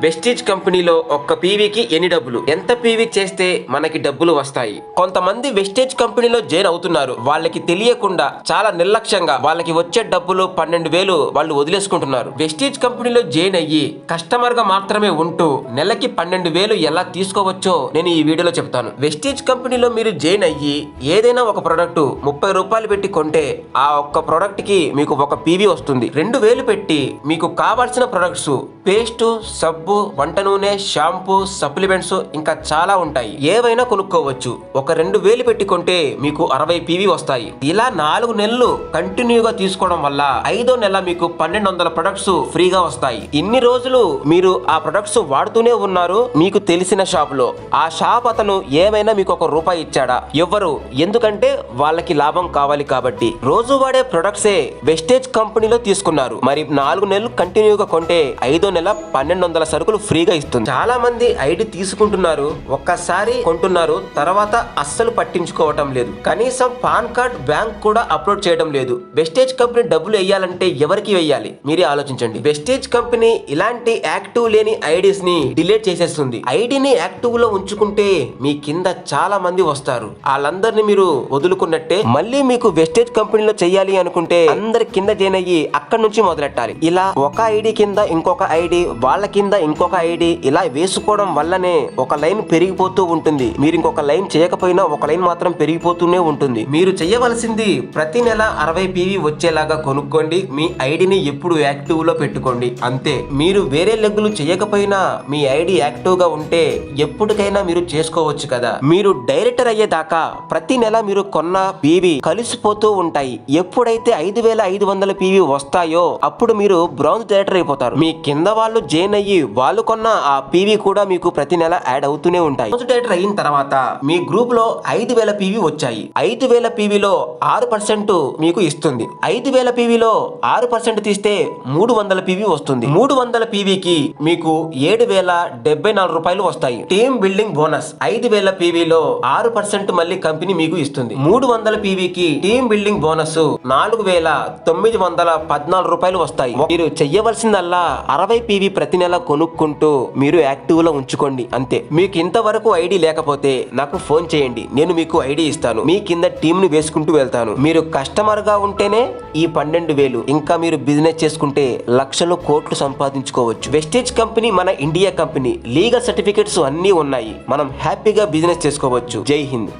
Vestige కంపెనీలో ఒక్క పీవీకి ఎన్ని డబ్బులు, ఎంత పీవీ చేస్తే మనకి డబ్బులు వస్తాయి? కొంతమంది వెస్టేజ్ కంపెనీలో జాయిన్ అవుతున్నారు. వాళ్ళకి తెలియకుండా చాలా నిర్లక్ష్యంగా వాళ్ళకి వచ్చే డబ్బులు 12,000 వాళ్ళు వదిలేసుకుంటున్నారు. వెస్టేజ్ కంపెనీలో జాయిన్ అయ్యి కస్టమర్ గా మాత్రమే ఉంటూ నెలకి 12,000 ఎలా తీసుకోవచ్చో నేను ఈ వీడియోలో చెప్తాను. వెస్టేజ్ కంపెనీలో మీరు జాయిన్ అయ్యి ఏదైనా ఒక ప్రొడక్ట్ 30 రూపాయలు పెట్టి కొంటే ఆ ఒక్క ప్రొడక్ట్ కి మీకు ఒక పీవీ వస్తుంది. 2,000 పెట్టి మీకు కావాల్సిన ప్రొడక్ట్స్ పేస్ట్, సబ్బు, వంట నూనె, షాంపూ, సప్లిమెంట్స్ ఇంకా చాలా ఉంటాయి. ఏవైనా కొనుక్కోవచ్చు. ఒక 2,000 పెట్టి కొంటే మీకు 60 పీవీ వస్తాయి. ఇలా 4 నెలలు కంటిన్యూగా తీసుకోవడం వల్ల 5వ నెల మీకు 1,200 ప్రొడక్ట్స్ ఫ్రీగా వస్తాయి. ఇన్ని రోజులు మీరు ఆ ప్రొడక్ట్స్ వాడుతూనే ఉన్నారు మీకు తెలిసిన షాప్ లో. ఆ షాప్ అతను ఏమైనా మీకు ₹1 ఇచ్చాడా? ఎవ్వరు. ఎందుకంటే వాళ్ళకి లాభం కావాలి కాబట్టి. రోజు వాడే ప్రొడక్ట్సే వెస్టేజ్ కంపెనీలో తీసుకున్నారు. మరి 4 నెలలు కంటిన్యూగా కొంటే 5వ నెల 1,200 సరుకులు ఫ్రీగా ఇస్తుంది. చాలా మంది ఐడి తీసుకుంటున్నారు, ఒక్కసారి కొంటున్నారు, తర్వాత అస్సలు పట్టించుకోవటం లేదు. కనీసం పాన్ కార్డ్, బ్యాంక్ కూడా అప్లోడ్ చేయడం లేదు. వెస్టేజ్ కంపెనీ డబ్బులు వేయాలంటే ఎవరికి వేయాలి మీరే ఆలోచించండి. వెస్టేజ్ కంపెనీ ఇలాంటి యాక్టివ్ లేని ఐడీస్ ని డిలీట్ చేసేస్తుంది. ఐడిని యాక్టివ్ లో ఉంచుకుంటే మీ కింద చాలా మంది వస్తారు. వాళ్ళందరినీ మీరు వదులుకున్నట్టే. మళ్ళీ మీకు వెస్టేజ్ కంపెనీలో చెయ్యాలి అనుకుంటే అందరి కింద జాయిన్ అయ్యి అక్కడి నుంచి మొదలెట్టాలి. ఇలా ఒక ఐడి కింద ఇంకొక ఐడి, వాళ్ళ కింద ఇంకొక ఐడి, ఇలా వేసుకోవడం వల్లనే ఒక లైన్ పెరిగిపోతూ ఉంటుంది. మీరు ఇంకొక లైన్ చేయకపోయినా ఒక లైన్ మాత్రం పెరిగిపోతూనే ఉంటుంది. మీరు చేయవలసింది ప్రతి నెల 60 పీవీ వచ్చేలాగా కొనుక్కోండి. మీ ఐడిని ఎప్పుడు యాక్టివ్ లో పెట్టుకోండి, అంతే. మీరు వేరే లెగ్గులు చేయకపోయినా మీ ఐడి యాక్టివ్ గా ఉంటే ఎప్పటికైనా మీరు చేసుకోవచ్చు కదా. మీరు డైరెక్టర్ అయ్యేదాకా ప్రతి నెల మీరు కొన్న పీవీ కలిసిపోతూ ఉంటాయి. ఎప్పుడైతే 5,500 పీవీ వస్తాయో అప్పుడు మీరు బ్రౌన్స్ డైరెక్టర్ అయిపోతారు. మీ కింద వాళ్ళు జాయిన్ అయ్యి వాళ్ళు కొన్న ఆ పీవీ కూడా మీకు ప్రతి నెల యాడ్ అవుతూనే ఉంటాయి. డైరెక్టర్ అయిన తర్వాత మీ గ్రూప్ లో 5,000 పీవీ వచ్చాయి. 5,000 పీవీలో 6% మీకు ఇస్తుంది. 5,000 పీవీలో 6% తీస్తే 300 పీవీ వస్తుంది. 300 పీవీకి మీకు 7,074 రూపాయలు వస్తాయి. టీమ్ బిల్డింగ్ బోనస్ 5,000 పీవీలో 6% మళ్ళీ కంపెనీ మీకు ఇస్తుంది. 300 పీవీకి టీమ్ బిల్డింగ్ బోనస్ 4,914 రూపాయలు వస్తాయి. మీరు చెయ్యవలసిందల్లా 60 పీవీ ప్రతి నెల కొనుక్కుంటూ మీరు యాక్టివ్ లో ఉంచుకోండి, అంతే. మీకు ఇంతవరకు ఐడి లేకపోతే నాకు ఫోన్ చేయండి, నేను మీకు ఐడి ఇస్తాను. మీ కింద టీమ్ ని వేసుకుంటూ వెళ్తాను. మీరు కస్టమర్ గా ఉంటేనే ఈ 12,000, ఇంకా మీరు బిజినెస్ చేసుకుంటే లక్షలు కోట్లు సంపాదించుకోవచ్చు. వెస్టేజ్ కంపెనీ మన ఇండియా కంపెనీ, లీగల్ సర్టిఫికెట్స్ అన్నీ ఉన్నాయి. మనం హ్యాపీగా బిజినెస్ చేసుకోవచ్చు. జై హింద్.